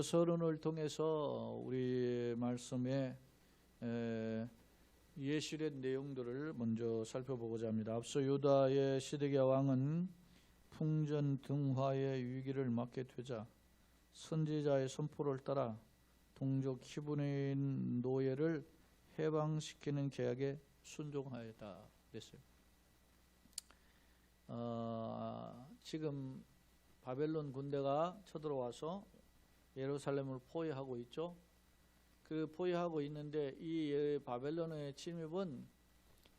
서론을 통해서 우리 말씀의 예시의 내용들을 먼저 살펴보고자 합니다. 앞서 유다의 시드기야 왕은 풍전등화의 위기를 맞게 되자 선지자의 선포를 따라 동족 히브리인 노예를 해방시키는 계약에 순종하였다 그랬어요. 지금 바벨론 군대가 쳐들어와서 예루살렘을 포위하고 있죠. 그 포위하고 있는데 이 바벨론의 침입은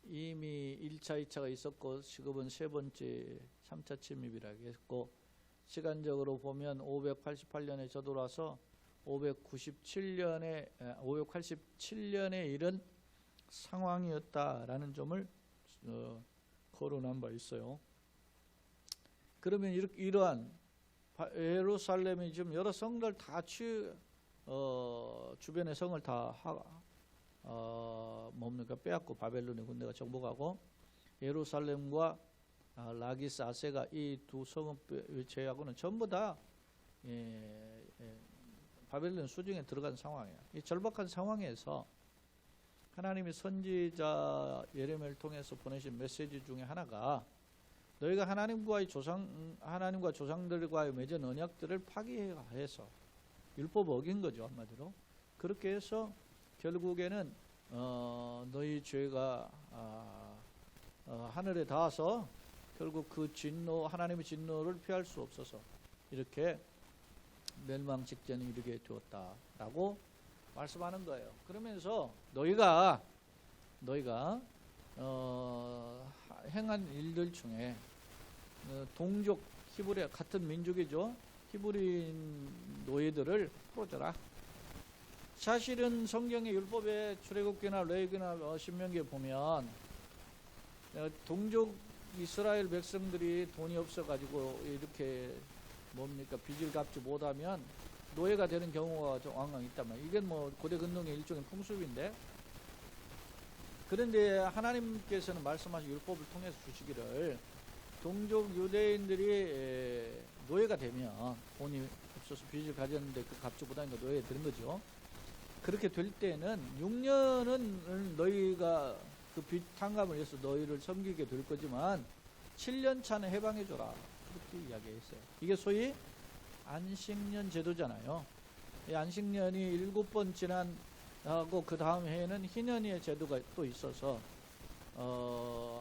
이미 1차, 2차가 있었고 지금은 세 번째 3차 침입이라고 했고, 시간적으로 보면 588년에 쳐들어와서 587년에 이른 상황이었다라는 점을 거론한 바 있어요. 그러면 이러한 예루살렘이 지금 여러 성들 다 주변의 성을 다 빼앗고 바벨론의 군대가 정복하고, 예루살렘과 라기스 아세가 이 두 성을 제외하고는 전부 다 바벨론 수중에 들어간 상황이에요. 이 절박한 상황에서 하나님이 선지자 예레미야를 통해서 보내신 메시지 중에 하나가 너희가 하나님과 조상들과의 맺은 언약들을 파기해서 율법 어긴 거죠, 한마디로. 그렇게 해서 결국에는 너희 죄가 하늘에 닿아서 결국 그 하나님의 진노를 피할 수 없어서 이렇게 멸망 직전에 이르게 되었다라고 말씀하는 거예요. 그러면서 너희가 행한 일들 중에 동족 히브리 같은 민족이죠. 히브리인 노예들을 풀어줘라. 사실은 성경의 율법의 출애굽기나 레위기나 신명기에 보면 동족 이스라엘 백성들이 돈이 없어가지고 이렇게 빚을 갚지 못하면 노예가 되는 경우가 왕왕 있단 말이에요. 이게 고대 근동의 일종의 풍습인데, 그런데 하나님께서는 말씀하신 율법을 통해서 주시기를 동족 유대인들이 노예가 되면 돈이 없어서 빚을 가졌는데 그 갚지 못하니까 노예가 되는 거죠. 그렇게 될 때는 6년은 너희가 그 빚 탕감을 위해서 너희를 섬기게 될 거지만 7년 차는 해방해줘라, 그렇게 이야기했어요. 이게 소위 안식년 제도잖아요. 이 안식년이 7번 지난하고 그 다음 해에는 희년의 제도가 또 있어서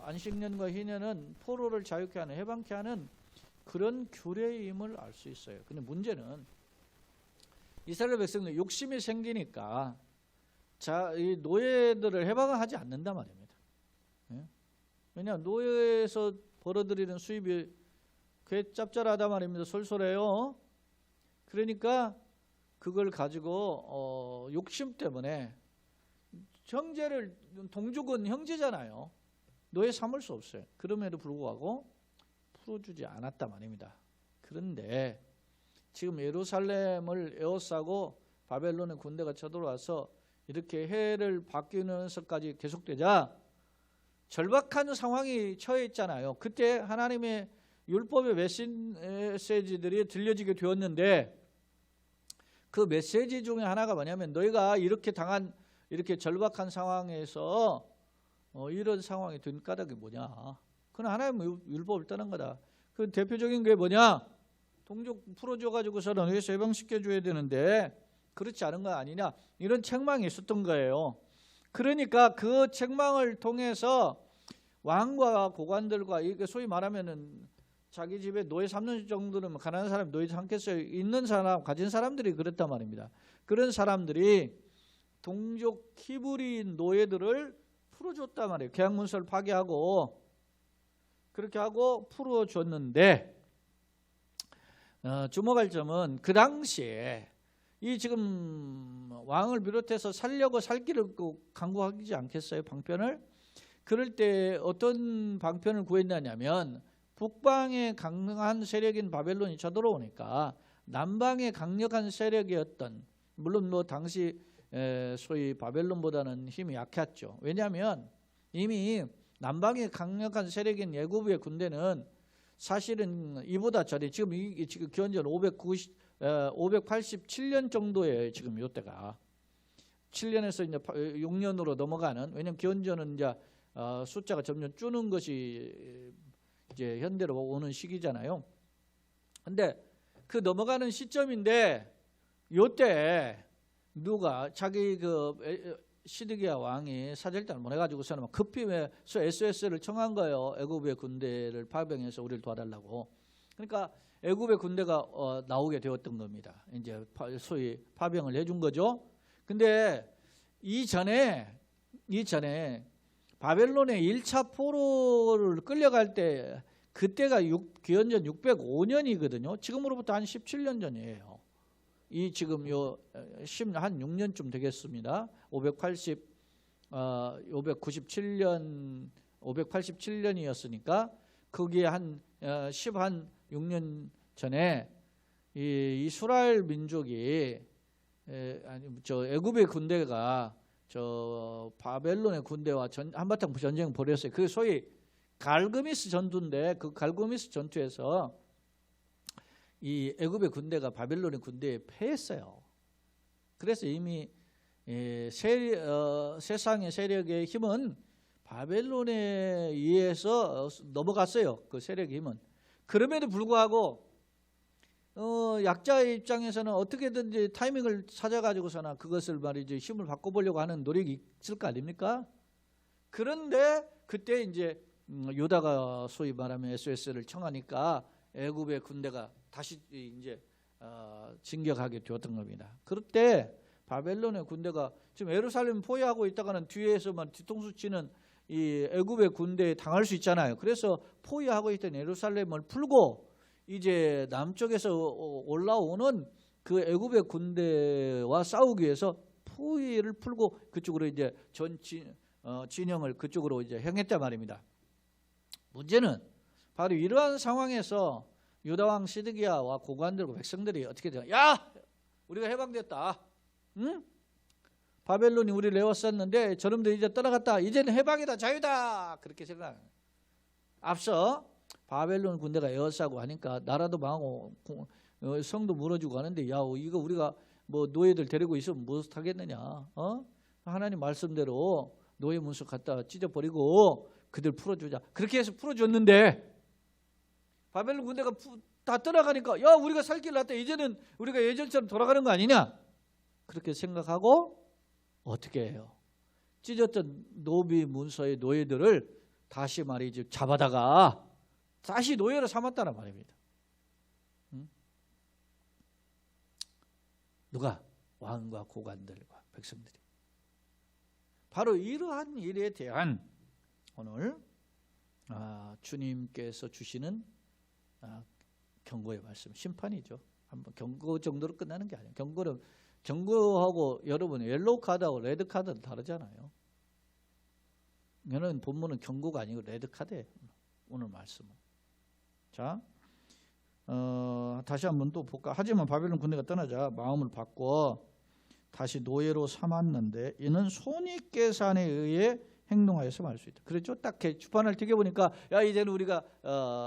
안식년과 희년은 포로를 자유케 하는, 해방케 하는 그런 규례임을 알 수 있어요. 근데 문제는 이스라엘 백성들 욕심이 생기니까 이 노예들을 해방을 하지 않는단 말입니다. 왜냐하면 노예에서 벌어들이는 수입이 꽤 짭짤하단 말입니다. 솔솔해요. 그러니까 그걸 가지고 욕심 때문에 동족은 형제잖아요. 노예 삼을 수 없어요. 그럼에도 불구하고 풀어주지 않았단 말입니다. 그런데 지금 예루살렘을 에워싸고 바벨론의 군대가 쳐들어와서 이렇게 해를 바뀌면서까지 계속되자 절박한 상황이 처해 있잖아요. 그때 하나님의 율법의 메시지들이 들려지게 되었는데, 그 메시지 중에 하나가 뭐냐면 너희가 이렇게 절박한 상황에서 이런 상황이 된 까닭이 뭐냐? 그건 하나님의 율법을 떠난 거다. 그 대표적인 게 뭐냐? 동족 풀어줘가지고서는 여기서 해방시켜줘야 되는데 그렇지 않은 거 아니냐? 이런 책망이 있었던 거예요. 그러니까 그 책망을 통해서 왕과 고관들과, 이게 소위 말하면은 자기 집에 노예 삼는 정도는 가난한 사람이 노예 삼겠어요. 있는 사람, 가진 사람들이 그랬단 말입니다. 그런 사람들이 동족 히브리인 노예들을 풀어줬단 말이에요. 계약문서를 파기하고 그렇게 하고 풀어줬는데, 주목할 점은 그 당시에 이 지금 왕을 비롯해서 살려고 살 길을 강구하지 않겠어요, 방편을? 그럴 때 어떤 방편을 구했냐면 북방의 강력한 세력인 바벨론이 쳐들어오니까 남방의 강력한 세력이었던, 물론 당시 소위 바벨론보다는 힘이 약했죠. 왜냐하면 이미 남방의 강력한 세력인 애굽의 군대는 사실은 이보다 전에 지금 기원전 587년 정도에 지금 요때가 7년에서 이제 6년으로 넘어가는, 왜냐면 기원전은 이제 숫자가 점점 주는 것이 이제 현대로 오는 시기잖아요. 근데 그 넘어가는 시점인데 요때 누가 자기 그 시드기야 왕이 사절단을 보내가지고서는 막 급히 SOS를 청한 거예요. 애굽의 군대를 파병해서 우리를 도와달라고. 그러니까 애굽의 군대가 나오게 되었던 겁니다. 이제 소위 파병을 해준 거죠. 근데 이전에 바벨론의 1차 포로를 끌려갈 때 그때가 기원전 605년이거든요. 지금으로부터 한 17년 전이에요. 이 지금 한 6년쯤 되겠습니다. 587년이었으니까 거기에 한 6년 전에 이 이스라엘 민족이 애굽의 군대가 저 바벨론의 군대와 한바탕 전쟁을 벌였어요. 그게 소위 갈그미스 전투인데 그 갈그미스 전투에서 이 애굽의 군대가 바벨론의 군대에 패했어요. 그래서 이미 세상의 세력의 힘은 바벨론에 의해서 넘어갔어요. 그 세력의 힘은. 그럼에도 불구하고 약자의 입장에서는 어떻게든지 타이밍을 찾아가지고서나 그것을 말이죠, 힘을 바꿔보려고 하는 노력이 있을 거 아닙니까? 그런데 그때 이제 유다가 소위 말하면 SOS를 청하니까 애굽의 군대가 다시 이제 진격하게 되었던 겁니다. 그럴 때 바벨론의 군대가 지금 예루살렘 포위하고 있다가는 뒤에서만 뒤통수 치는 이 애굽의 군대에 당할 수 있잖아요. 그래서 포위하고 있던 예루살렘을 풀고 이제 남쪽에서 올라오는 그 애굽의 군대와 싸우기 위해서 포위를 풀고 그쪽으로 이제 진영을 그쪽으로 이제 향했단 말입니다. 문제는 바로 이러한 상황에서 유다왕 시드기야와 고관들과 백성들이 어떻게 돼요? 야, 우리가 해방됐다. 응? 바벨론이 우리를 내었었는데 저놈들 이제 떠나갔다. 이제는 해방이다, 자유다. 그렇게 생각해요. 앞서 바벨론 군대가 에워싸고 하니까 나라도 망하고 성도 무너지고 하는데, 야, 이거 우리가 뭐 노예들 데리고 있으면 무엇 하겠느냐? 하나님 말씀대로 노예 문서 갖다 찢어버리고 그들 풀어주자. 그렇게 해서 풀어줬는데 바벨론 군대가 다 떠나가니까, 야, 우리가 살 길 났다. 이제는 우리가 예전처럼 돌아가는 거 아니냐? 그렇게 생각하고 어떻게 해요? 찢었던 노비 문서의 노예들을 다시 말이죠, 잡아다가 다시 노예로 삼았다는 말입니다. 응? 누가? 왕과 고관들과 백성들이. 바로 이러한 일에 대한 오늘 주님께서 주시는 경고의 말씀, 심판이죠. 한번 경고 정도로 끝나는 게 아니에요. 경고하고 여러분 옐로우 카드하고 레드 카드는 다르잖아요. 이거는 본문은 경고가 아니고 레드 카드예요. 오늘 말씀은. 자, 다시 한번 또 볼까. 하지만 바벨론 군대가 떠나자 마음을 바꿔 다시 노예로 삼았는데 이는 손익계산에 의해 행동하여서 말 수 있다. 그렇죠? 딱 주판을 튀겨보니까, 야, 이제는 우리가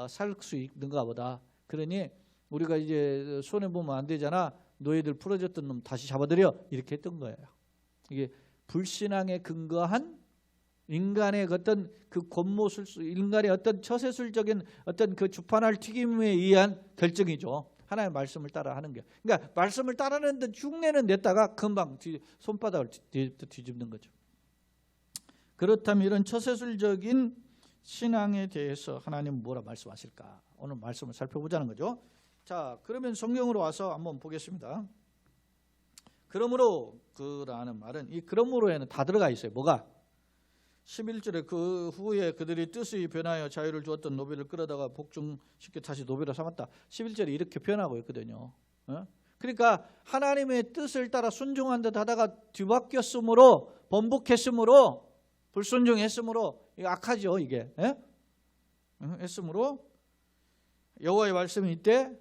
살 수 있는가 보다. 그러니 우리가 이제 손해보면 안 되잖아. 노예들 풀어줬던 놈 다시 잡아들여. 이렇게 했던 거예요. 이게 불신앙에 근거한 인간의 어떤 그 권모술, 인간의 어떤 처세술적인 어떤 그 주판을 튀김에 의한 결정이죠. 하나님의 말씀을 따라 하는 게. 그러니까 말씀을 따르는데 흉내는 냈다가 금방 손바닥을 뒤집는 거죠. 그렇다면 이런 처세술적인 신앙에 대해서 하나님은 뭐라 말씀하실까? 오늘 말씀을 살펴보자는 거죠. 자, 그러면 성경으로 와서 한번 보겠습니다. 그러므로 그라는 말은 이 그러므로에는 다 들어가 있어요. 뭐가? 11절에 그 후에 그들이 뜻이 변하여 자유를 주었던 노비를 끌어다가 복종시켜 다시 노비로 삼았다. 11절에 이렇게 표현하고 있거든요. 그러니까 하나님의 뜻을 따라 순종한 듯 하다가 뒤바뀌었으므로, 번복했으므로, 불순종했으므로, 이거 악하죠, 이게. 했으므로 여호와의 말씀이 이때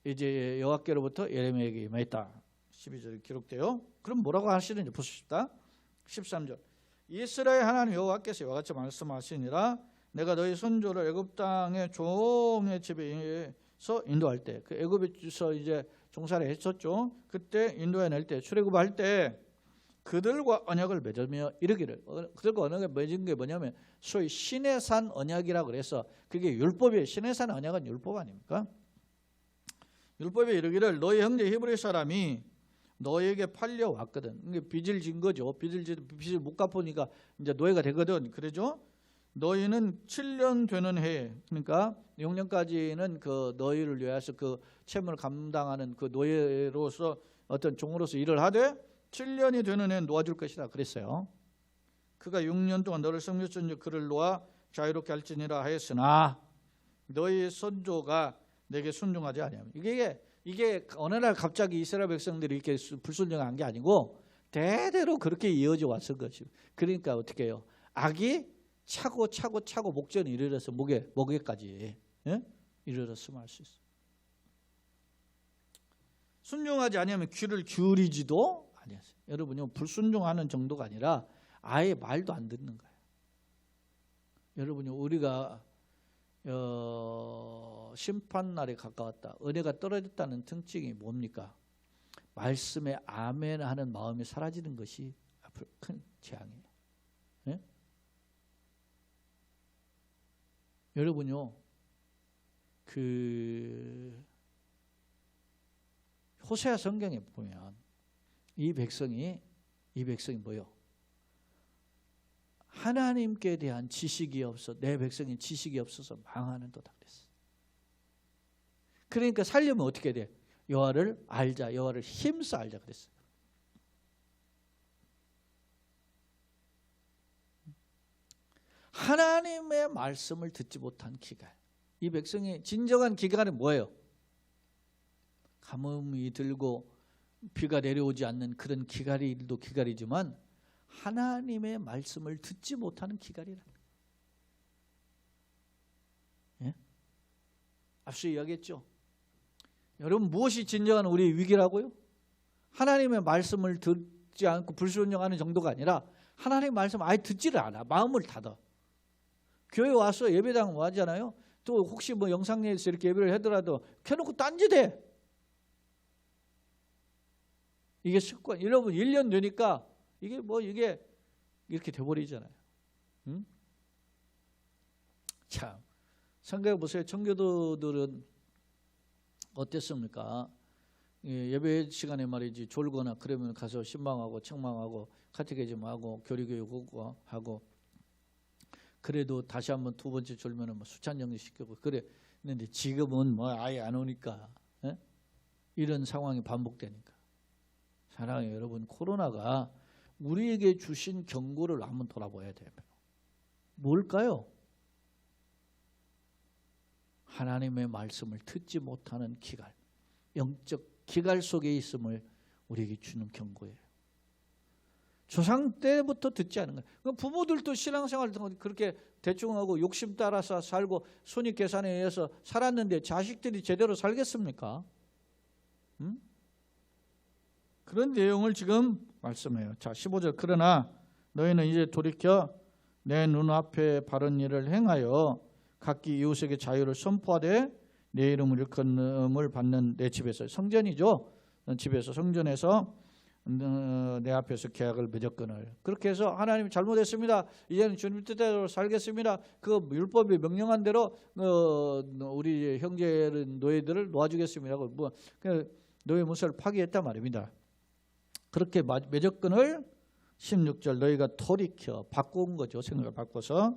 이제 여호와께로부터 예레미야에게 임했다. 12절에 기록돼요. 그럼 뭐라고 하시는지 보십시다. 13절. 이스라엘 하나님 여호와께서 이와 같이 말씀하시니라. 내가 너희 선조를 애굽 땅의 종의 집에서 인도할 때, 그 애굽에서 이제 종살이 했었죠. 그때 인도에 낼 때 출애굽할 때 그들과 언약을 맺으며 이르기를, 그들과 언약을 맺은 게 뭐냐면 소위 시내산 언약이라고 그래서 그게 율법이에요. 시내산 언약은 율법 아닙니까? 율법에 이르기를 너희 형제 히브리 사람이 너에게 팔려 왔거든. 이게 빚을 진 거죠. 빚을 못 갚으니까 이제 노예가 되거든. 그러죠? 너희는 7년 되는 해에, 그러니까 6년까지는 그 너희를 위해서 그 채무를 감당하는 그 노예로서 어떤 종으로서 일을 하되 7년이 되는 해에 놓아줄 것이다 그랬어요. 그가 6년 동안 너를 성육신즉 그를 놓아 자유롭게 할지니라 하였으나 너희 선조가 내게 순종하지 아니하면, 이게 어느 날 갑자기 이스라엘 백성들이 이렇게 불순종한 게 아니고 대대로 그렇게 이어져 왔을 것이고, 그러니까 어떻게 해요? 악이 차고 목전에 이르러서 목에까지 이르렀으면 할 수 있어요. 순종하지 아니하면 귀를 기울이지도 아니하세요. 여러분요, 불순종하는 정도가 아니라 아예 말도 안 듣는 거예요. 여러분요, 우리가 심판날에 가까웠다, 은혜가 떨어졌다는 특징이 뭡니까? 말씀에 아멘 하는 마음이 사라지는 것이 앞으로 큰 재앙이에요. 네? 여러분요, 그 호세아 성경에 보면 이 백성이 뭐요? 하나님께 대한 지식이 없어, 내 백성이 지식이 없어서 망하는 도다 그랬어. 그러니까 살려면 어떻게 돼? 여호와를 알자, 여호와를 힘써 알자 그랬어요. 하나님의 말씀을 듣지 못한 기갈, 이 백성의 진정한 기갈은 뭐예요? 가뭄이 들고 비가 내려오지 않는 그런 기갈이도 기갈이지만 하나님의 말씀을 듣지 못하는 기갈이라는 거예요. 예? 앞서 이야기했죠. 여러분, 무엇이 진정한 우리의 위기라고요? 하나님의 말씀을 듣지 않고 불순종하는 정도가 아니라 하나님의 말씀 아예 듣지를 않아. 마음을 닫아. 교회 와서 예배당 하잖아요. 또 혹시 뭐 영상에서 이렇게 예배를 하더라도 켜놓고 딴짓해. 이게 습관. 여러분 1년 되니까 이게 이렇게 돼버리잖아요. 응? 참, 생각해 보세요. 청교도들은 어땠습니까? 예배 시간에 말이지 졸거나 그러면 가서 신방하고 책망하고 카테키즘하고 교리교육하고 하고, 그래도 다시 한번 두 번째 졸면은 뭐 수찬 정리 시키고 그랬는데 지금은 뭐 아예 안 오니까, 예? 이런 상황이 반복되니까. 사랑하는 여러분, 코로나가 우리에게 주신 경고를 한번 돌아봐야 돼요. 뭘까요? 하나님의 말씀을 듣지 못하는 기갈, 영적 기갈 속에 있음을 우리에게 주는 경고예요. 조상 때부터 듣지 않은 거예요. 부모들도 신앙생활 그렇게 대충 하고 욕심 따라서 살고 손익 계산에 의해서 살았는데 자식들이 제대로 살겠습니까? 응? 그런 내용을 지금 말씀해요. 자, 15절. 그러나 너희는 이제 돌이켜 내 눈앞에 바른 일을 행하여 각기 이웃에게 자유를 선포하되 내 이름을 일컫음을 받는 내 집에서, 성전이죠. 집에서, 성전에서 내 앞에서 계약을 맺었거늘. 그렇게 해서 하나님 잘못했습니다, 이제는 주님 뜻대로 살겠습니다, 그 율법이 명령한 대로 우리 형제 노예들을 놓아주겠습니다. 뭐 노예 문서를 파기했단 말입니다. 그렇게 맺었거늘 16절 너희가 돌이켜 바꾼 거죠. 생각을 바꿔서.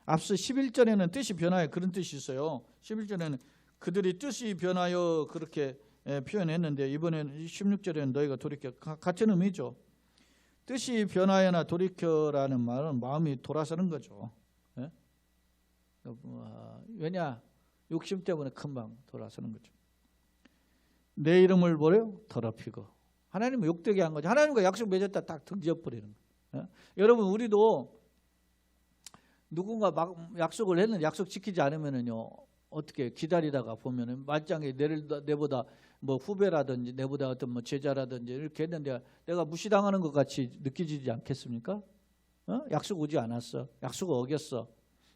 앞서 11절에는 뜻이 변하여 그런 뜻이 있어요. 11절에는 그들이 뜻이 변하여 그렇게 표현했는데 이번에는 16절에는 너희가 돌이켜, 같은 의미죠. 뜻이 변하여나 돌이켜라는 말은 마음이 돌아서는 거죠. 예? 왜냐? 욕심 때문에 금방 돌아서는 거죠. 내 이름을 뭐래요? 더럽히고. 하나님은 욕되게 한 거죠. 하나님과 약속 맺었다 딱 등지어버리는 거예요. 여러분, 우리도 누군가 막 약속을 했는데 약속 지키지 않으면은요, 어떻게 기다리다가 보면은 말짱에 내보다 뭐 후배라든지 내보다 어떤 뭐 제자라든지 이렇게 했는데 내가 무시당하는 것 같이 느껴지지 않겠습니까? 약속 오지 않았어, 약속 어겼어,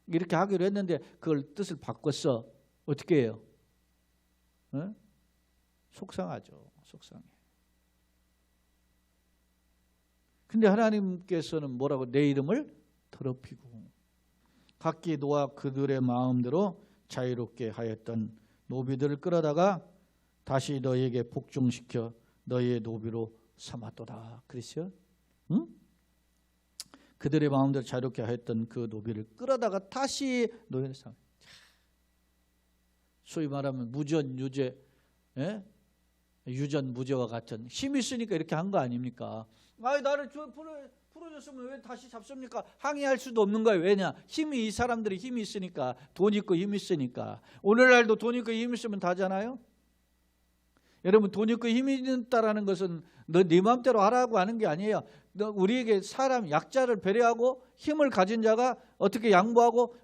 이렇게 하기로 했는데 그걸 뜻을 바꿨어. 어떻게 해요? 속상하죠. 속상해. 근데 하나님께서는 뭐라고? 내 이름을 더럽히고 각기 노아 그들의 마음대로 자유롭게 하였던 노비들을 끌어다가 다시 너희에게 복종시켜 너희의 노비로 삼았도다. 그랬어요? 응? 그들의 마음대로 자유롭게 하였던 그 노비를 끌어다가 다시 노예로 삼. 소위 말하면 무전 유죄, 예? 유전 무죄와 같은 힘이 있으니까 이렇게 한 거 아닙니까? 아, 나를 풀어줬으면 왜 다시 잡습니까? 항의할 수도 없는 거예요. 왜냐? 이 사람들이 힘이 있으니까, 돈 있고 힘 있으니까. 오늘날도 돈 있고 힘 있으면 다잖아요. 여러분, 돈 있고 힘이 있다라는 것은 네 마음대로 하라고 하는 게 아니에요. 우리에게 사람 약자를 배려하고 힘을 가진 자가 어떻게 양보하고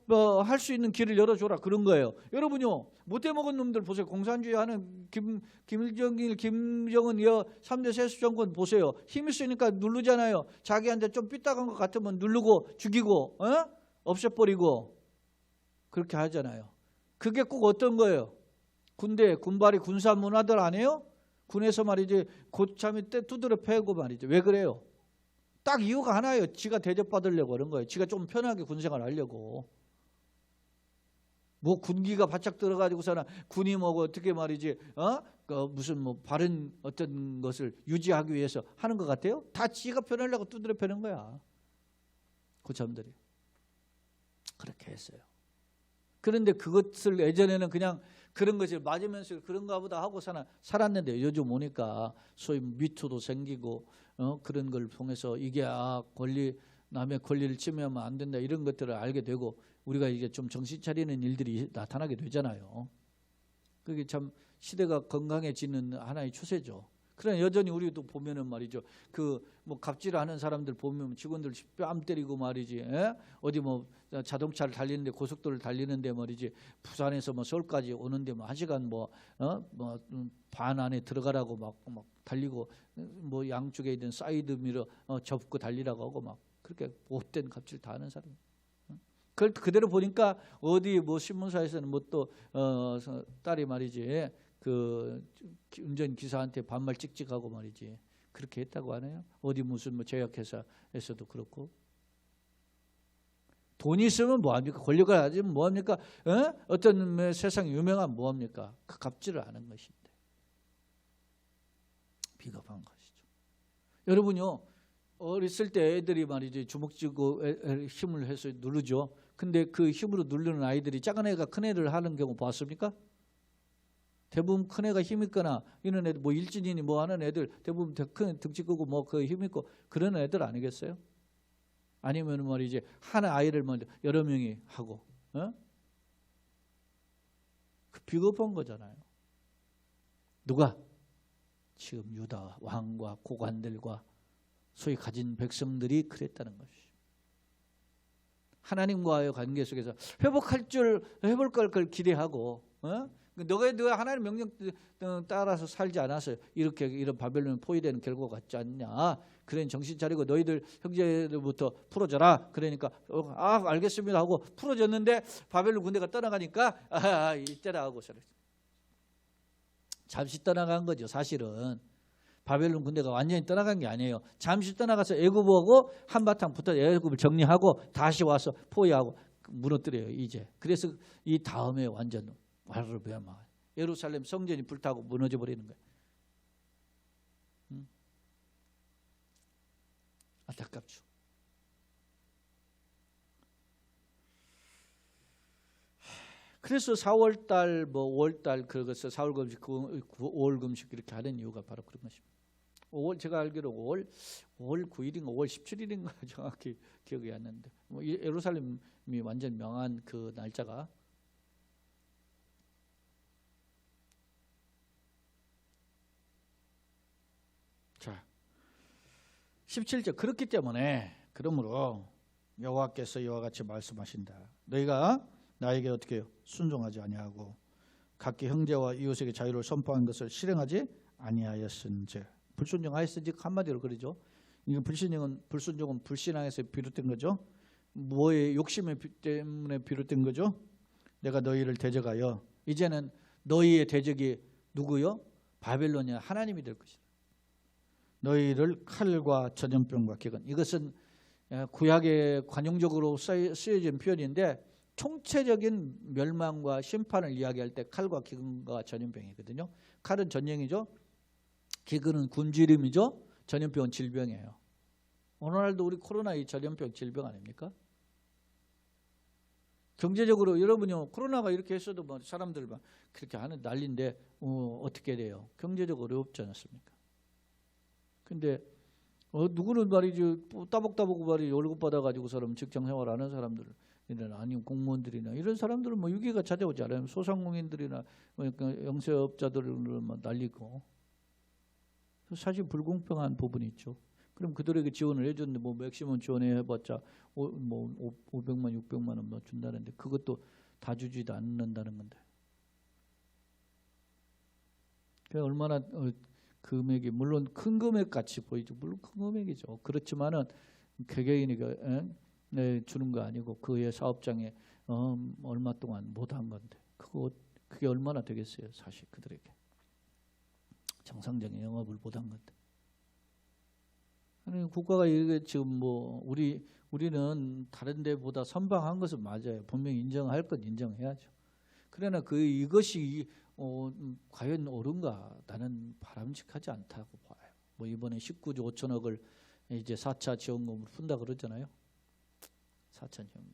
할 수 있는 길을 열어줘라, 그런 거예요. 여러분요, 못해먹은 놈들 보세요. 공산주의 하는 김일정일, 김정은 3대 세수 정권 보세요. 힘 있으니까 누르잖아요. 자기한테 좀 삐딱한 것 같으면 누르고 죽이고 없애버리고 그렇게 하잖아요. 그게 꼭 어떤 거예요? 군대, 군발이 군사 문화들 아니에요? 군에서 말이지 고참이 때 두드려 패고 말이죠. 왜 그래요? 딱 이유가 하나예요. 지가 대접받으려고 그런 거예요. 지가 좀 편하게 군생활 하려고. 뭐 군기가 바짝 들어가지고서는 군이 뭐고 어떻게 말이지 무슨 뭐 바른 어떤 것을 유지하기 위해서 하는 것 같아요? 다 지가 편하려고 두드려 패는 거야. 고참들이 그렇게 했어요. 그런데 그것을 예전에는 그냥 그런 것을 맞으면서 그런가 보다 하고 살았는데 요즘 오니까 소위 미투도 생기고 그런 걸 통해서 이게 남의 권리를 침해하면 안 된다 이런 것들을 알게 되고 우리가 이게 좀 정신 차리는 일들이 나타나게 되잖아요. 그게 참 시대가 건강해지는 하나의 추세죠. 그러나 여전히 우리도 보면은 말이죠. 뭐 갑질하는 사람들 보면 직원들 뺨 때리고 말이지. 어디 뭐 자동차를 달리는데 고속도로를 달리는데 말이지. 부산에서 뭐 서울까지 오는데 뭐 1시간 반 안에 들어가라고 막 달리고 뭐 양쪽에 있는 사이드 미러 접고 달리라고 하고 막 그렇게 못된 갑질 다 하는 사람. 그걸 그대로 보니까 어디 뭐 신문사에서는 뭐 또 딸이 말이지. 운전 기사한테 반말 찍찍하고 말이지 그렇게 했다고 하네요. 어디 무슨 뭐 제약회사에서도 그렇고. 돈이 있으면 뭐합니까? 권력을 가지면 뭐합니까? 어떤 세상 유명한 뭐합니까? 그 갑질을 하는 것인데 비겁한 것이죠. 여러분요, 어렸을 때 애들이 말이지 주먹 쥐고 힘을 해서 누르죠. 근데 그 힘으로 누르는 아이들이 작은 애가 큰 애를 하는 경우 봤습니까? 대부분 큰 애가 힘 있거나 이런 애들 뭐 일진이니 뭐 하는 애들 대부분 큰 등치 크고 뭐 그 힘 있고 그런 애들 아니겠어요? 아니면 말이지 한 아이를 먼저 여러 명이 하고 그 비겁한 거잖아요. 누가? 지금 유다 왕과 고관들과 소위 가진 백성들이 그랬다는 것이죠. 하나님과의 관계 속에서 회복할 걸 기대하고 너가 하나님 명령 따라서 살지 않아서 이런 바벨론 포위되는 결과가 같지 않냐. 그래 정신 차리고 너희들 형제들부터 풀어줘라. 그러니까 알겠습니다 하고 풀어줬는데 바벨론 군대가 떠나가니까 이때라 하고 잠시 떠나간 거죠. 사실은 바벨론 군대가 완전히 떠나간 게 아니에요. 잠시 떠나가서 애굽하고 한바탕 붙어 애굽을 정리하고 다시 와서 포위하고 무너뜨려요. 이제 그래서 이 다음에 완전 예루살렘 성전이 불타고 무너져 버리는 거예요. 안타깝죠. 그래서 4월달 뭐 5월달 그것을 4월 금식 5월 금식 이렇게 하는 이유가 바로 그런 것입니다. 5월 제가 알기로 5월 9일인가 5월 17일인가 정확히 기억이 안 나는데 뭐 예루살렘이 완전 명한 그 날짜가 자 17절 그렇기 때문에 그러므로 여호와께서 이와 같이 말씀하신다. 너희가 나에게 어떻게 해요? 순종하지 아니하고 각기 형제와 이웃에게 자유를 선포한 것을 실행하지 아니하였은즉 불순종하였은즉 한마디로 그러죠. 이거 불순종은 불신앙에서 비롯된 거죠. 뭐의 욕심 때문에 비롯된 거죠. 내가 너희를 대적하여 이제는 너희의 대적이 누구요? 바벨론이 하나님이 될 것이다. 너희를 칼과 전염병과 기근. 이것은 구약에 관용적으로 쓰여진 표현인데 총체적인 멸망과 심판을 이야기할 때 칼과 기근과 전염병이거든요. 칼은 전쟁이죠. 기근은 굶주림이죠. 전염병은 질병이에요. 오늘날도 우리 코로나 이 전염병 질병 아닙니까? 경제적으로 여러분요, 코로나가 이렇게 했어도 뭐 사람들 막 그렇게 하는 난리인데 어떻게 돼요? 경제적으로 어렵지 않습니까? 근데 누구는 말이지 따복따복 말이 월급 받아가지고 사람 직장 생활하는 사람들 아니면 공무원들이나 이런 사람들은 뭐 위기가 찾아오지 않아요. 소상공인들이나 영세업자들은 뭐 난리고. 사실 불공평한 부분이 있죠. 그럼 그들에게 지원을 해줬는데 뭐 맥시멈 지원해봤자 뭐 500만 600만 원 뭐 준다는데 그것도 다 주지도 않는다는 건데. 그 얼마나 금액이 물론 큰 금액 같이 보이죠. 물론 큰 금액이죠. 그렇지만은 개개인이가 주는 거 아니고 그의 사업장에 얼마 동안 못한 건데 그게 얼마나 되겠어요, 사실 그들에게. 정상적인 영업을 못한 건데. 아니, 국가가 이게 지금 뭐 우리는 다른 데보다 선방한 것은 맞아요. 분명히 인정할 건 인정해야죠. 그러나 이것이 과연 옳은가? 나는 바람직하지 않다고 봐요. 뭐 이번에 19조 5천억을 이제 4차 지원금으로 푼다 그러잖아요. 4차 지원금으로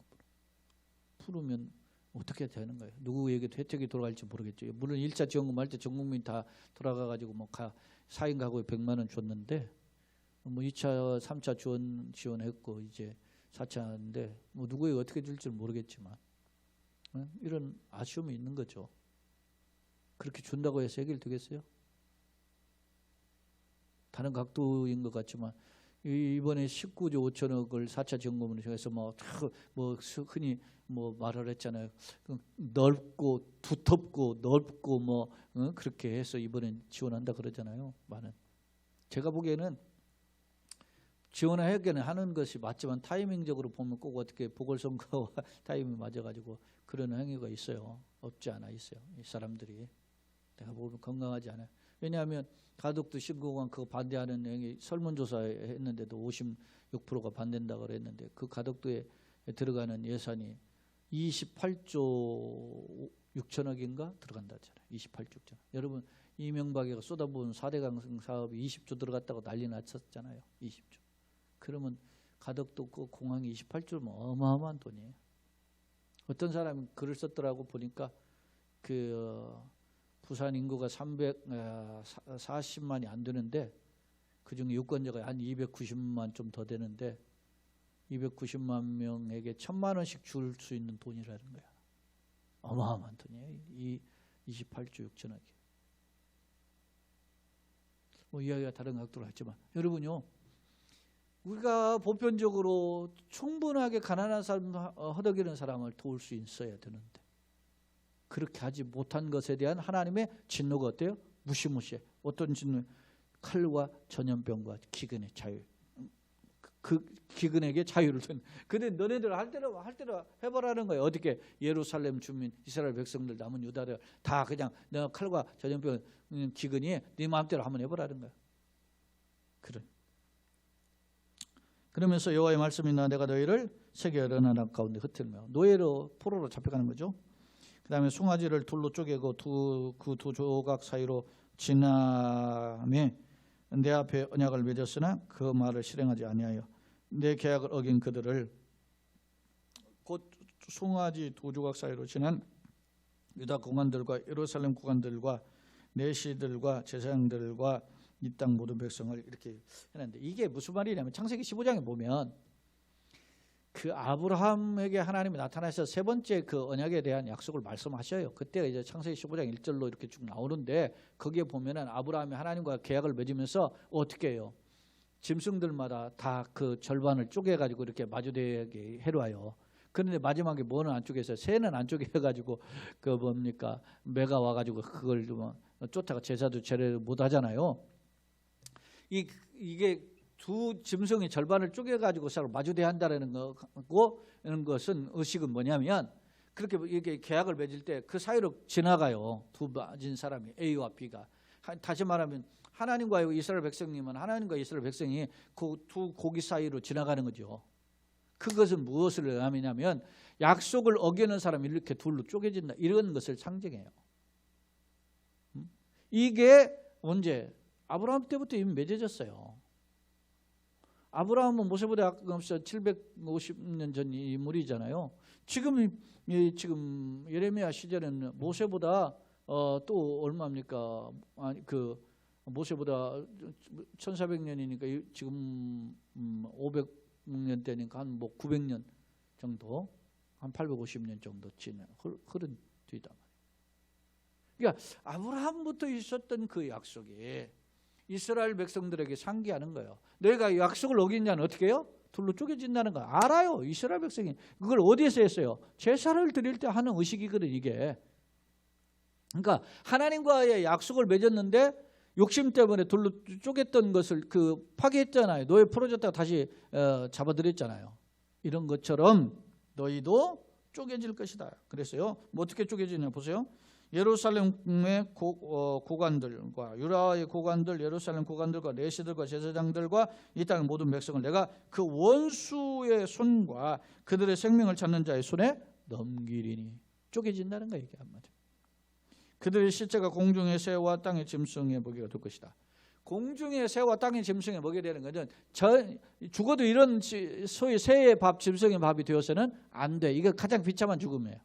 풀으면 어떻게 되는 거예요? 누구에게도 혜택이 돌아갈지 모르겠죠. 물론 1차 지원금 할 때 전 국민 다 돌아가가지고 뭐 4인 가구에 100만 원 줬는데 뭐 2차, 3차 지원했고 이제 4차인데 뭐 누구에게 어떻게 줄지 모르겠지만 이런 아쉬움이 있는 거죠. 그렇게 준다고 해서 해결되겠어요? 다른 각도인 것 같지만 이번에 19조 5천억을 4차 지원금으로 해서 뭐 흔히 뭐 말을 했잖아요. 넓고 두텁고 넓고 뭐 그렇게 해서 이번엔 지원한다 그러잖아요. 많은. 제가 보기에는 지원하기는 하는 것이 맞지만 타이밍적으로 보면 꼭 어떻게 보궐선거와 타이밍이 맞아가지고 그런 행위가 있어요. 없지 않아 있어요. 이 사람들이. 내가 보면 건강하지 않아요. 왜냐하면 가덕도 신공항 그거 반대하는 행위 설문조사 했는데도 56%가 반대한다고 그랬는데 그 가덕도에 들어가는 예산이 28조 6천억인가 들어간다잖아요. 28조 6천억. 여러분 이명박이가 쏟아부은 4대 강성 사업이 20조 들어갔다고 난리 났었잖아요. 20조. 그러면 가덕도 그 공항이 28조면 어마어마한 돈이에요. 어떤 사람이 글을 썼더라고 보니까 부산 인구가 340만이 안 되는데 그중에 유권자가 한 290만 좀 더 되는데 290만 명에게 1,000만 원씩 줄 수 있는 돈이라는 거야. 어마어마한 돈이에요. 이 28조 6천억이. 뭐 이야기가 다른 각도로 했지만 여러분요. 우리가 보편적으로 충분하게 가난한 사람, 허덕이는 사람을 도울 수 있어야 되는데 그렇게 하지 못한 것에 대한 하나님의 진노가 어때요? 무시무시해. 어떤 진노? 칼과 전염병과 기근의 자유. 그 기근에게 자유를 준. 근데 너네들 할 대로 해보라는 거예요. 어떻게 예루살렘 주민, 이스라엘 백성들, 남은 유다들 다 그냥 너 칼과 전염병, 기근이 네 마음대로 한번 해보라는 거예요. 그래. 그러면서 여호와의 말씀이 나 내가 너희를 세계 여러 나라 가운데 흩으며 노예로 포로로 잡혀가는 거죠. 그 다음에 송아지를 돌로 쪼개고 그 두 조각 사이로 지나매 내 앞에 언약을 맺었으나 그 말을 실행하지 아니하여 내 계약을 어긴 그들을 곧 송아지 두 조각 사이로 지난 유다 구간들과 예루살렘 구간들과 내시들과 제사장들과 이 땅 모든 백성을 이렇게 했는데 이게 무슨 말이냐면 창세기 15장에 보면 그 아브라함에게 하나님이 나타나셔서 세 번째 그 언약에 대한 약속을 말씀하셔요. 그때가 이제 창세기 15장 1절로 이렇게 쭉 나오는데 거기에 보면은 아브라함이 하나님과 계약을 맺으면서 어떻게 해요? 짐승들마다 다 그 절반을 쪼개가지고 이렇게 마주대게 해놔요. 그런데 마지막에 뭐는 안 쪼개서 새는 안 쪼개가지고 그 뭡니까 매가 와가지고 그걸 쫓다가 제사도 제대로 못 하잖아요. 이게 두 짐승의 절반을 쪼개가지고 서로 마주대한다라는 거고 이런 것은 의식은 뭐냐면 그렇게 이게 계약을 맺을 때 그 사이로 지나가요. 두 맞은 사람이 A와 B가 다시 말하면 하나님과 이스라엘 백성님은 하나님과 이스라엘 백성이 그 두 고기 사이로 지나가는 거죠. 그것은 무엇을 의미하냐면 약속을 어기는 사람이 이렇게 둘로 쪼개진다 이런 것을 상징해요. 이게 언제? 아브라함 때부터 이미 맺어졌어요. 아브라함은 모세보다 750년 전 인물이잖아요. 지금 예레미야 시절에는 모세보다 또 얼마입니까? 아니 모세보다 1400년이니까 지금 500년 되니까 한 뭐 900년 정도, 한 850년 정도 흐른 뒤다. 그러니까 아브라함부터 있었던 그 약속이 이스라엘 백성들에게 상기하는 거예요. 너희가 약속을 어긴 자는 어떻게 해요? 둘로 쪼개진다는 거 알아요. 이스라엘 백성이 그걸 어디에서 했어요? 제사를 드릴 때 하는 의식이거든 이게. 그러니까 하나님과의 약속을 맺었는데 욕심 때문에 둘로 쪼갰던 것을 파괴했잖아요. 노예 풀어줬다가 다시 잡아들였잖아요. 이런 것처럼 너희도 쪼개질 것이다. 그랬어요. 뭐 어떻게 쪼개지냐 보세요. 예루살렘의 고관들과 유다의 고관들, 예루살렘 고관들과 레시들과 제사장들과 이 땅의 모든 백성을 내가 그 원수의 손과 그들의 생명을 찾는 자의 손에 넘기리니. 쪼개진다는 거예요. 이게 한마디로. 그들의 시체가 공중의 새와 땅의 짐승의 먹이가 될 것이다. 공중의 새와 땅의 짐승의 먹이 되는 것은 죽어도 이런 소위 새의 밥, 짐승의 밥이 되어서는 안 돼. 이게 가장 비참한 죽음이에요.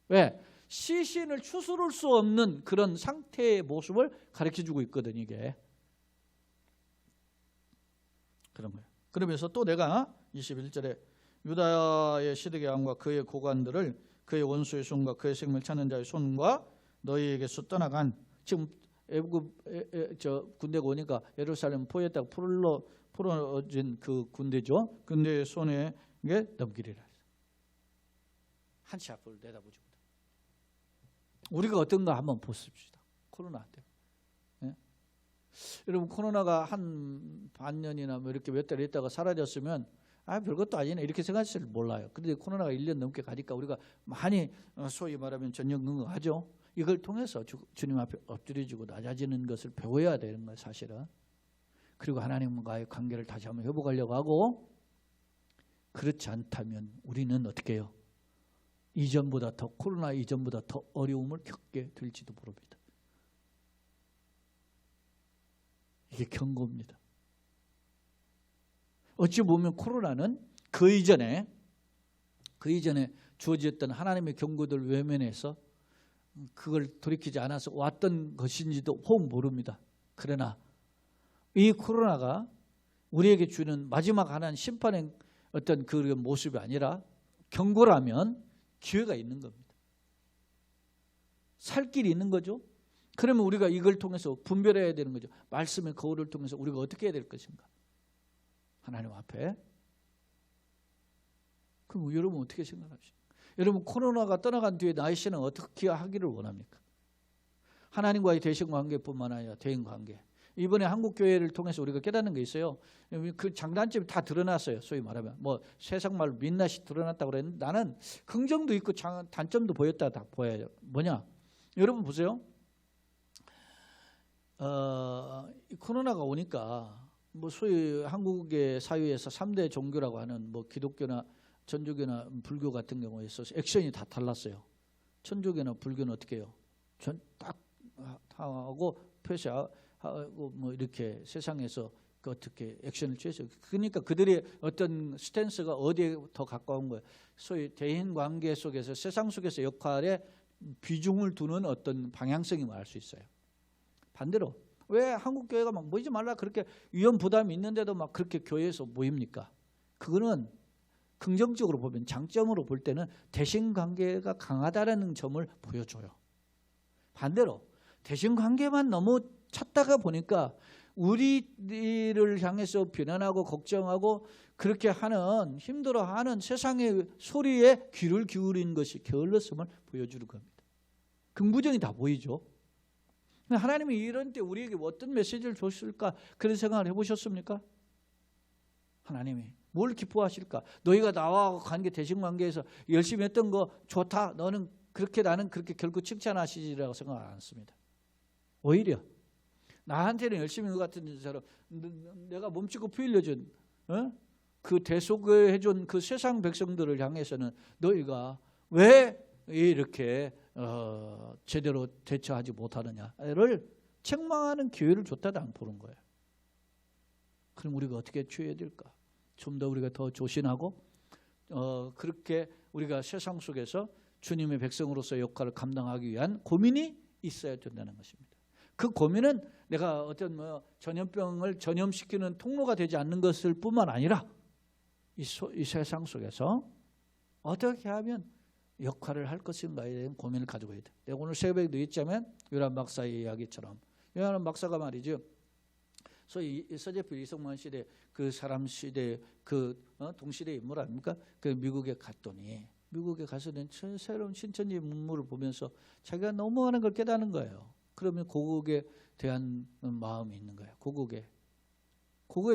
왜? 시신을 추스를 수 없는 그런 상태의 모습을 가르쳐주고 있거든 이게. 그런 거예요. 그러면서 또 내가 21절에 유다의 시드의 왕과 그의 고관들을 그의 원수의 손과 그의 생명을 찾는 자의 손과 너희에게서 떠나간 지금 애굽 군대가 오니까 예루살렘 포위했다가 풀어진 그 군대죠. 군대의 손에 넘기리라. 한치 앞을 내다보지 못해. 우리가 어떤가 한번 보십시다. 코로나 때. 예? 여러분 코로나가 한 반년이나 뭐 이렇게 몇 달 있다가 사라졌으면 별것도 아니네 이렇게 생각하실 몰라요. 그런데 코로나가 1년 넘게 가니까 우리가 많이 소위 말하면 전전긍긍하죠. 이걸 통해서 주님 앞에 엎드려지고 낮아지는 것을 배워야 되는 거예요 사실은. 그리고 하나님과의 관계를 다시 한번 회복하려고 하고, 그렇지 않다면 우리는 어떻게 해요? 코로나 이전보다 더 어려움을 겪게 될지도 모릅니다. 이게 경고입니다. 어찌 보면 코로나는 그 이전에 주어졌던 하나님의 경고들 외면해서 그걸 돌이키지 않아서 왔던 것인지도 혹 모릅니다. 그러나 이 코로나가 우리에게 주는 마지막 하나님 심판의 어떤 그 모습이 아니라 경고라면 기회가 있는 겁니다. 살 길이 있는 거죠. 그러면 우리가 이걸 통해서 분별해야 되는 거죠. 말씀의 거울을 통해서 우리가 어떻게 해야 될 것인가. 하나님 앞에. 그럼 여러분 어떻게 생각하십니까? 여러분 코로나가 떠나간 뒤에 나의 신은 어떻게 하기를 원합니까? 하나님과의 대신 관계뿐만 아니라 대인 관계. 이번에 한국교회를 통해서 우리가 깨닫는 게 있어요. 그 장단점이 다 드러났어요. 소위 말하면 뭐 세상 말로 민낯이 드러났다고 그랬는데 나는 긍정도 있고 단점도 보였다 다 보여요. 뭐냐? 여러분 보세요. 코로나가 오니까 뭐 소위 한국의 사회에서 3대 종교라고 하는 뭐 기독교나 천주교나 불교 같은 경우에 있어서 액션이 다 달랐어요. 천주교나 불교는 어떻게 해요? 전 딱 하고 표시하고 뭐 이렇게 세상에서 어떻게 액션을 취했어요. 그러니까 그들의 어떤 스탠스가 어디에 더 가까운 거예요? 소위 대인 관계 속에서 세상 속에서 역할에 비중을 두는 어떤 방향성이 알 수 있어요. 반대로 왜 한국 교회가 막 모이지 말라 그렇게 위험 부담이 있는데도 막 그렇게 교회에서 모입니까? 그거는 긍정적으로 보면 장점으로 볼 때는 대신관계가 강하다라는 점을 보여줘요. 반대로 대신관계만 너무 찾다가 보니까 우리를 향해서 비난하고 걱정하고 그렇게 하는 힘들어하는 세상의 소리에 귀를 기울인 것이 게을렀음을 보여주는 겁니다. 긍부정이 다 보이죠. 하나님이 이런 때 우리에게 어떤 메시지를 줬을까 그런 생각을 해보셨습니까? 하나님이 뭘 기뻐하실까? 너희가 나와 관계 대신관계에서 열심히 했던 거 좋다. 너는 그렇게 나는 그렇게 결코 칭찬하시리라고 생각 안 했습니다. 오히려 나한테는 열심히 것 같은 사람, 내가 몸짓고 피 흘려준 그 대속해준 그 세상 백성들을 향해서는 너희가 왜 이렇게 제대로 대처하지 못하느냐를 책망하는 기회를 줬다도 안 보는 거예요. 그럼 우리가 어떻게 취해야 될까? 좀 더 우리가 더 조신하고 그렇게 우리가 세상 속에서 주님의 백성으로서 역할을 감당하기 위한 고민이 있어야 된다는 것입니다. 그 고민은 내가 어떤 전염병을 전염시키는 통로가 되지 않는 것을 뿐만 아니라 이 세상 속에서 어떻게 하면 역할을 할 것인가에 대한 고민을 가지고 있다. 내가 오늘 새벽에도 있자면 요한 박사의 이야기처럼 요한 박사가 말이죠. 소위 서재필 이성만 시대 그 사람 시대 그 동시대 인물 아닙니까? 그 미국에 갔더니 미국에 가서는 새로운 신천지 문물을 보면서 자기가 너무 많은 걸 깨닫는 거예요. 그러면 고국에 대한 마음이 있는 거예요. 고국에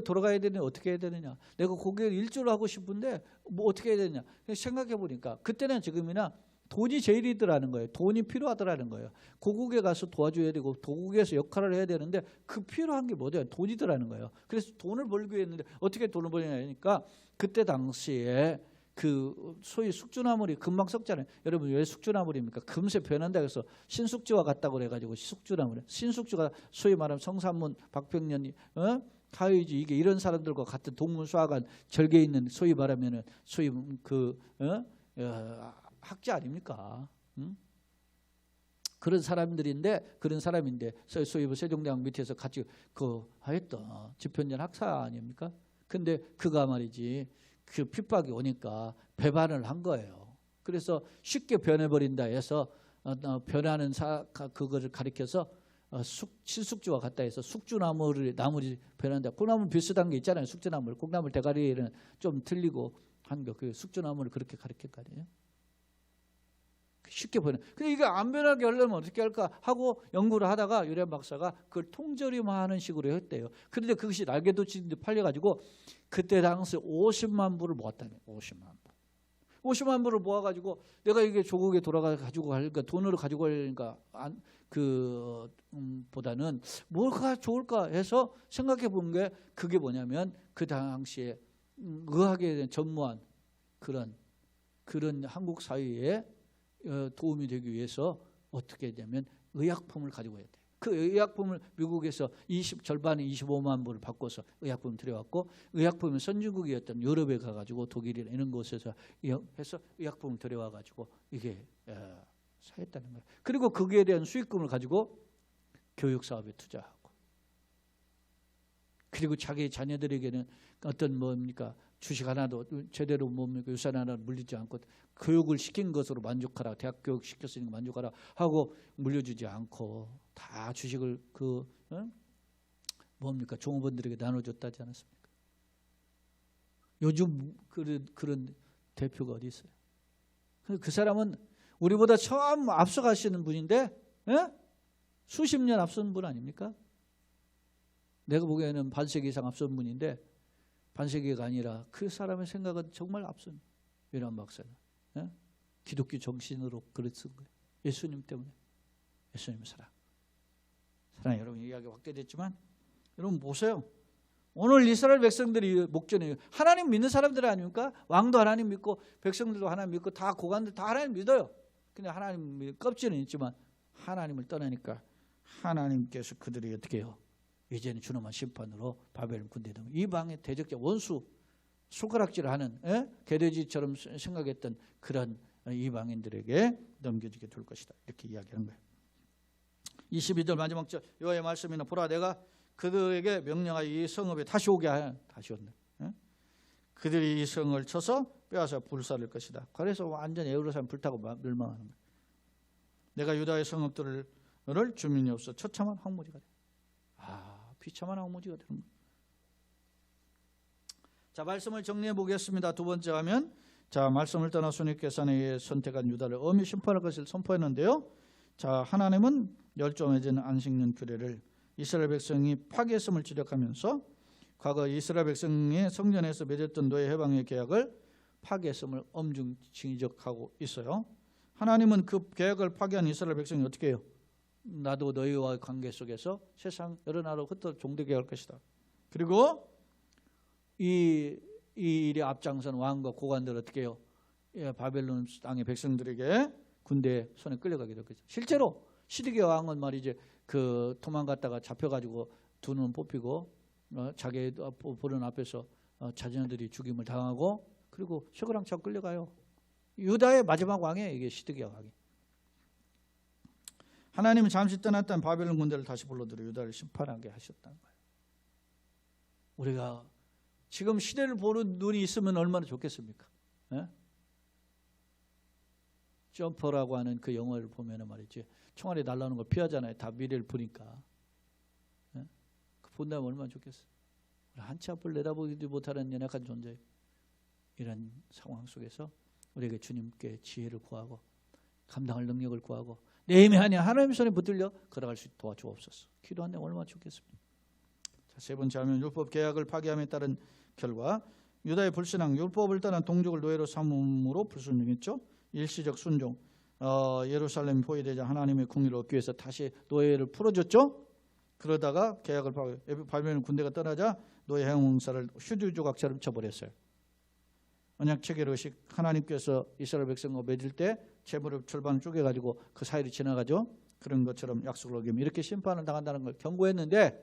돌아가야 되느냐 어떻게 해야 되느냐. 내가 고국에 일주를 하고 싶은데 뭐 어떻게 해야 되느냐. 생각해 보니까 그때는 지금이나 돈이 제일이더라는 거예요. 돈이 필요하더라는 거예요. 고국에 가서 도와줘야 되고 고국에서 역할을 해야 되는데 그 필요한 게 뭐냐? 돈이더라는 거예요. 그래서 돈을 벌기 위해 했는데 어떻게 돈을 벌냐니까 그때 당시에 그 소위 숙주나물이 금방 썩잖아요. 여러분 왜 숙주나물입니까? 금세 변한다 해서 신숙주와 같다고 그래가지고 숙주나물. 신숙주가 소위 말하면 성산문, 박평년, 가위지 이게 이런 사람들과 같은 동문수학관 절개 있는 소위 말하면은 소위 학자 아닙니까? 그런 사람인데 소위 세종대왕 밑에서 같이 하였던 집현전 학사 아닙니까? 근데 그가 말이지 그 핍박이 오니까 배반을 한 거예요. 그래서 쉽게 변해버린다 해서 변하는 그거를 가리켜서 신숙주와 같다 해서 숙주나물이 변한다. 콩나물 비슷한 게 있잖아요. 숙주나물, 콩나물 대가리는 좀 틀리고 한 거. 그 숙주나물을 그렇게 가리켰거든요. 쉽게 변해. 근데 이게 안 변하게 하려면 어떻게 할까 하고 연구를 하다가 유래한 박사가 그걸 통조림화하는 식으로 했대요. 그런데 그것이 날개도치인데 팔려가지고 그때 당시 50만 부를 모았다며. 50만 부를 모아가지고 내가 이게 조국에 돌아가지고 하니까 돈으로 가지고 가려니까 보다는 뭐가 좋을까 해서 생각해 본 게 그게 뭐냐면 그 당시에 의학에 대한 전무한 그런 한국 사회에 도움이 되기 위해서 어떻게 되면 의약품을 가지고 해야 돼요. 그 의약품을 미국에서 절반의 25만 불을 바꿔서 의약품을 들여왔고 의약품은 선진국이었던 유럽에 가가지고 독일이나 이런 곳에서 해서 의약품을 들여와가지고 이게 사했다는 거예요. 그리고 거기에 대한 수익금을 가지고 교육 사업에 투자하고 그리고 자기 자녀들에게는 어떤 주식 하나도 제대로 유산 하나도 물리지 않고 교육을 시킨 것으로 만족하라. 대학 교육 시켰으니까 만족하라 하고 물려주지 않고 다 주식을 종업원들에게 나눠줬다지 않았습니까? 요즘 그런 대표가 어디 있어요? 그 사람은 우리보다 처음 앞서가시는 분인데 수십 년 앞선 분 아닙니까? 내가 보기에는 반세기 이상 앞선 분인데 반세기가 아니라 그 사람의 생각은 정말 앞선 유래한 박사는 기독교 정신으로 글을 쓴 거예요. 예수님 때문에. 예수님 사랑 여러분 이야기 확대됐지만 여러분 보세요. 오늘 이스라엘 백성들이 목전에 하나님 믿는 사람들 아닙니까? 왕도 하나님 믿고 백성들도 하나님 믿고 다 고관들 다 하나님 믿어요. 근데 하나님 껍질은 있지만 하나님을 떠나니까 하나님께서 그들이 어떻게 해요? 이제는 준엄한 심판으로 바벨론 군대 등 이방의 대적자 원수 손가락질을 하는 개돼지처럼 생각했던 그런 이방인들에게 넘겨지게 될 것이다. 이렇게 이야기하는 거예요. 22절 마지막 절 여호와의 말씀이나 보라 내가 그들에게 명령하여 이 성읍에 다시 오게 하여 다시 온다. 그들이 이 성을 쳐서 빼앗아 불살릴 것이다. 그래서 완전히 예루살렘 불타고 멸망하는 거예요. 내가 유다의 성읍들을 주민이 없어 처참한 황무지가 돼. 비참한 황무지가 되는 거예요. 자, 말씀을 정리해 보겠습니다. 두 번째 하면 말씀을 떠나 손익계산에 선택한 유다를 엄히 심판할 것을 선포했는데요. 자, 하나님은 멸종해진 안식년 규례를 이스라엘 백성이 파괴했음을 지적하면서 과거 이스라엘 백성이 성전에서 맺었던 노예 해방의 계약을 파괴했음을 엄중 지적하고 있어요. 하나님은 그 계약을 파괴한 이스라엘 백성이 어떻게 해요? 나도 너희와 관계 속에서 세상 여러 나라로 흩어 종되게 할 것이다. 그리고 이 일에 앞장선 왕과 고관들 어떻게 해요? 바벨론 땅의 백성들에게 군대 손에 끌려가게 될 거죠. 실제로 시드기야 왕은 말이지 그 도망갔다가 잡혀가지고 두 눈 뽑히고 자기 보는 앞에서 자녀들이 죽임을 당하고 그리고 쇠고랑차고 끌려가요. 유다의 마지막 왕이에요. 이게 시드기야 왕이. 하나님은 잠시 떠났던 바벨론 군대를 다시 불러들여 유다를 심판하게 하셨다는 거예요. 우리가 지금 시대를 보는 눈이 있으면 얼마나 좋겠습니까? 예? 점퍼라고 하는 그 영화를 보면 말이지 총알이 날라오는 걸 피하잖아요. 다 미래를 보니까. 예? 그 본다면 얼마나 좋겠어요. 한치 앞을 내다보지 못하는 연약한 존재. 이런 상황 속에서 우리에게 주님께 지혜를 구하고 감당할 능력을 구하고 내 힘이 아니야 하나님 손에 붙들려 걸어갈 수 있도록 도와주옵소서. 기도한다면 얼마나 좋겠습니까? 자, 세 번째 하면 율법 계약을 파기함에 따른 결과 유다의 불신앙, 율법을 떠난 동족을 노예로 삼음으로 불순종했죠. 일시적 순종, 예루살렘이 포위되자 하나님의 궁리를 얻기 위해서 다시 노예를 풀어줬죠. 그러다가 계약을 바벨론 군대가 떠나자 노예 행응사를 휴지 조각처럼 쳐버렸어요. 언약 체결 의식 하나님께서 이스라엘 백성과 맺을 때 재물의 절반을 쪼개가지고 그 사이를 지나가죠. 그런 것처럼 약속을 어기면 이렇게 심판을 당한다는 걸 경고했는데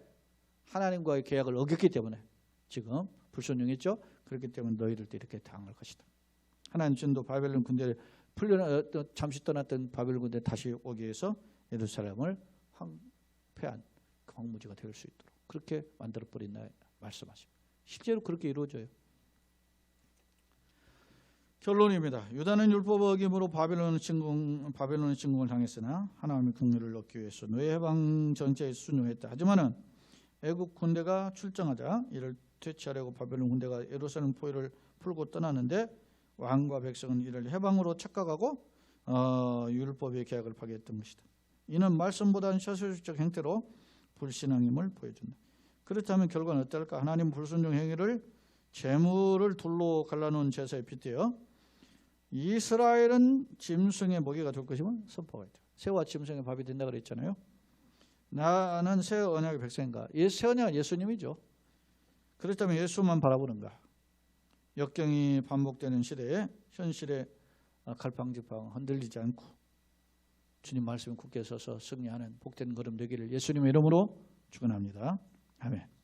하나님과의 계약을 어겼기 때문에 지금 불순종했죠. 그렇기 때문에 너희들도 이렇게 당할 것이다. 하나님 진도 바벨론 군대를 잠시 떠났던 바벨론 군대 다시 오기 위해서 예루살렘을 황폐한 그 황무지가 될 수 있도록 그렇게 만들어버린다 말씀하십니다. 실제로 그렇게 이루어져요. 결론입니다. 유다는 율법 어김으로 바벨론의 침공을 당했으나 하나님의 긍휼을 얻기 위해서 노예 해방 전제에 순종했다. 하지만은 애국 군대가 출정하자 이를 퇴치하려고 바벨론 군대가 예루살렘 포위를 풀고 떠나는데 왕과 백성은 이를 해방으로 착각하고 율법의 계약을 파기했던 것이다. 이는 말씀보다는 셔술적 행태로 불신앙임을 보여준다. 그렇다면 결과는 어떨까? 하나님 불순종 행위를 재물을 둘로 갈라놓은 제사에 빗대어 이스라엘은 짐승의 먹이가 될 것임을 선포가 있다. 새와 짐승의 밥이 된다 그랬잖아요. 나는 새 언약의 백성인가? 새 언약은 예수님이죠. 그렇다면 예수만 바라보는가? 역경이 반복되는 시대에 현실의 갈팡질팡 흔들리지 않고 주님 말씀에 굳게 서서 승리하는 복된 걸음 되기를 예수님의 이름으로 축원합니다. 아멘.